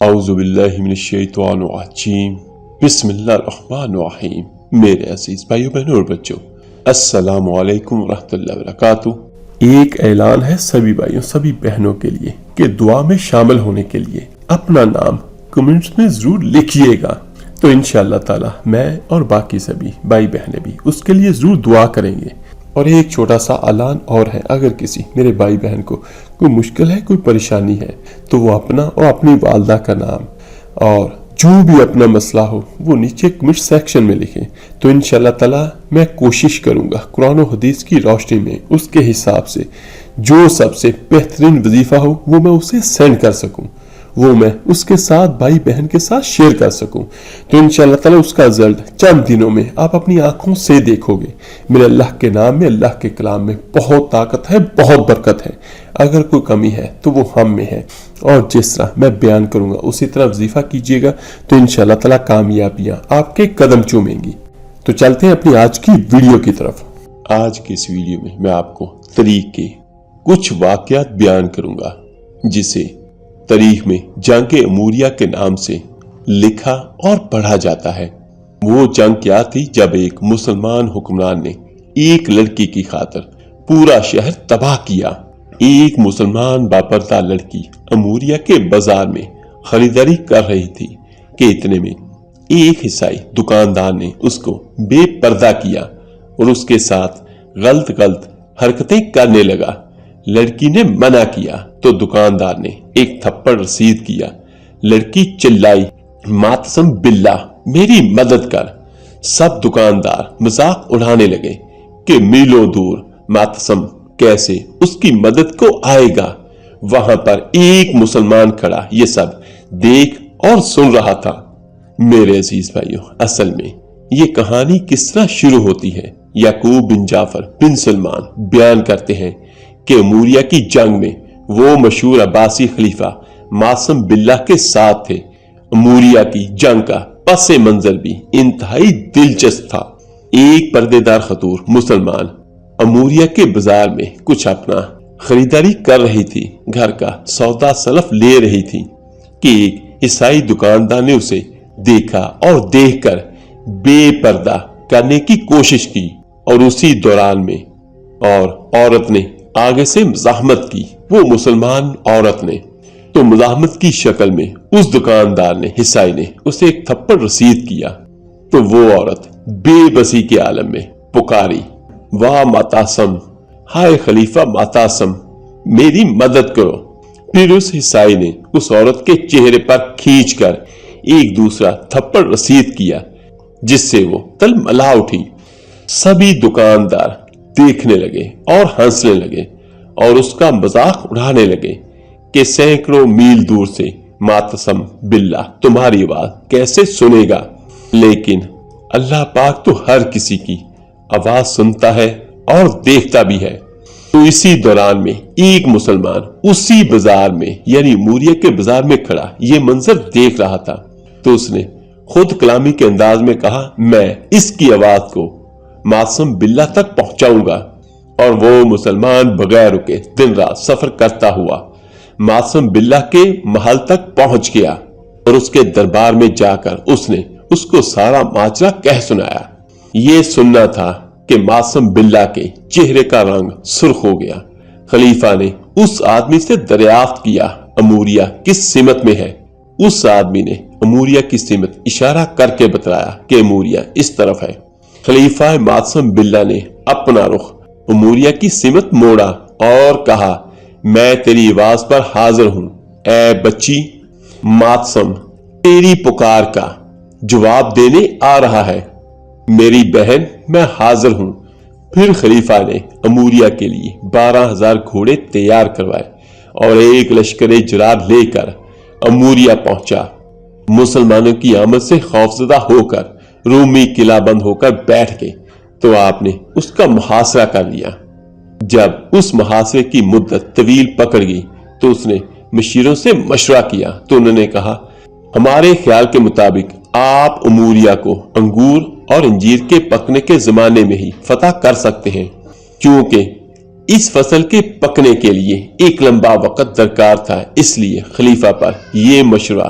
اعوذ باللہ من الشیطان الرجیم بسم اللہ الرحمن الرحیم۔ میرے عزیز بھائیو بہنوں اور بچوں، السلام علیکم ورحمۃ اللہ وبرکاتہ۔ ایک اعلان ہے سبھی بھائیوں سبھی بہنوں کے لیے کہ دعا میں شامل ہونے کے لیے اپنا نام کمنٹس میں ضرور لکھیے گا، تو انشاءاللہ تعالی میں اور باقی سبھی بھائی بہنیں بھی اس کے لیے ضرور دعا کریں گے۔ اور ایک چھوٹا سا اعلان اور ہے، اگر کسی میرے بھائی بہن کو کوئی مشکل ہے، کوئی پریشانی ہے، تو وہ اپنا اور اپنی والدہ کا نام اور جو بھی اپنا مسئلہ ہو وہ نیچے کمنٹ سیکشن میں لکھیں، تو انشاءاللہ تعالی میں کوشش کروں گا قرآن و حدیث کی روشنی میں اس کے حساب سے جو سب سے بہترین وظیفہ ہو وہ میں اسے سینڈ کر سکوں، وہ میں اس کے ساتھ بھائی بہن کے ساتھ شیئر کر سکوں، تو انشاءاللہ تعالی اس کا رزلٹ چند دنوں میں آپ اپنی آنکھوں سے دیکھو گے۔ میرے اللہ کے نام میں، اللہ کے کلام میں بہت طاقت ہے، بہت برکت ہے۔ اگر کوئی کمی ہے تو وہ ہم میں ہے، اور جس طرح میں بیان کروں گا اسی طرح وظیفہ کیجیے گا، تو انشاءاللہ تعالی کامیابیاں آپ کے قدم چومیں گی۔ تو چلتے ہیں اپنی آج کی ویڈیو کی طرف۔ آج کی اس ویڈیو میں میں آپ کو تاریخ کے کچھ واقعات بیان کروں گا جسے تاریخ میں جنگ اموریہ کے نام سے لکھا اور پڑھا جاتا ہے۔ وہ جنگ کیا تھی جب ایک مسلمان حکمران نے ایک لڑکی کی خاطر پورا شہر تباہ کیا۔ ایک مسلمان باپردہ لڑکی اموریہ کے بازار میں خریداری کر رہی تھی کہ اتنے میں ایک عیسائی دکاندار نے اس کو بے پردہ کیا اور اس کے ساتھ غلط حرکتیں کرنے لگا۔ لڑکی نے منع کیا تو دکاندار نے ایک تھپڑ رسید کیا۔ لڑکی چلائی، معتصم باللہ میری مدد کر۔ سب دکاندار مذاق اڑانے لگے کہ میلوں دور معتصم کیسے اس کی مدد کو آئے گا۔ وہاں پر ایک مسلمان کھڑا یہ سب دیکھ اور سن رہا تھا۔ میرے عزیز بھائیوں، اصل میں یہ کہانی کس طرح شروع ہوتی ہے؟ یعقوب بن جعفر بن سلمان بیان کرتے ہیں کہ اموریہ کی جنگ میں وہ مشہور عباسی خلیفہ معتصم باللہ کے ساتھ تھے۔ اموریہ کی جنگ کا پس منظر بھی انتہائی دلچسپ تھا۔ ایک پردے دار خاتون مسلمان اموریہ کے بازار میں کچھ اپنا خریداری کر رہی تھی، گھر کا سودا سلف لے رہی تھی کہ ایک عیسائی دکاندار نے اسے دیکھا اور دیکھ کر بے پردہ کرنے کی کوشش کی، اور اسی دوران میں عورت نے آگے سے مزاحمت کی۔ وہ مسلمان عورت نے تو مزاحمت کی شکل میں اس دکاندار نے عیسائی نے اسے ایک تھپڑ رسید کیا، تو وہ عورت بے بسی کے عالم میں پکاری، واہ معتصم، ہائے خلیفہ معتصم، میری مدد کرو۔ پھر اس عیسائی نے اس عورت کے چہرے پر کھینچ کر ایک دوسرا تھپڑ رسید کیا، جس سے وہ تلملا اٹھی۔ سبھی دکاندار دیکھنے لگے اور ہنسنے لگے اور اس کا مذاق اڑانے لگے کہ سینکڑوں میل دور سے معتصم باللہ تمہاری آواز کیسے سنے گا؟ لیکن اللہ پاک تو ہر کسی کی آواز سنتا ہے اور دیکھتا بھی ہے۔ تو اسی دوران میں ایک مسلمان اسی بازار میں یعنی اموریہ کے بازار میں کھڑا یہ منظر دیکھ رہا تھا، تو اس نے خود کلامی کے انداز میں کہا، میں اس کی آواز کو معتصم باللہ تک پہنچاؤں گا۔ اور وہ مسلمان بغیر رکے دن رات سفر کرتا ہوا معتصم باللہ کے محل تک پہنچ گیا، اور اس کے دربار میں جا کر اس نے اس کو سارا ماجرا کہہ سنایا۔ یہ سننا تھا کہ معتصم باللہ کے چہرے کا رنگ سرخ ہو گیا۔ خلیفہ نے اس آدمی سے دریافت کیا اموریہ کس سمت میں ہے؟ اس آدمی نے اموریہ کی سمت اشارہ کر کے بتایا کہ اموریہ اس طرف ہے۔ خلیفہ معتصم باللہ نے اپنا رخ اموریہ کی سمت موڑا اور کہا، میں تیری آواز پر حاضر ہوں اے بچی۔ معتصم تیری پکار کا جواب دینے آ رہا ہے میری بہن، میں حاضر ہوں۔ پھر خلیفہ نے اموریہ کے لیے 12,000 گھوڑے تیار کروائے اور ایک لشکر جرار لے کر اموریہ پہنچا۔ مسلمانوں کی آمد سے خوفزدہ ہو کر رومی قلعہ بند ہو کر بیٹھ گئے، تو آپ نے اس کا محاصرہ کر لیا۔ جب اس محاصرے کی مدت طویل پکڑ گئی تو اس نے مشیروں سے مشورہ کیا، تو انہوں نے کہا، ہمارے خیال کے مطابق آپ اموریہ کو انگور اور انجیر کے پکنے کے زمانے میں ہی فتح کر سکتے ہیں، کیونکہ اس فصل کے پکنے کے لیے ایک لمبا وقت درکار تھا۔ اس لیے خلیفہ پر یہ مشورہ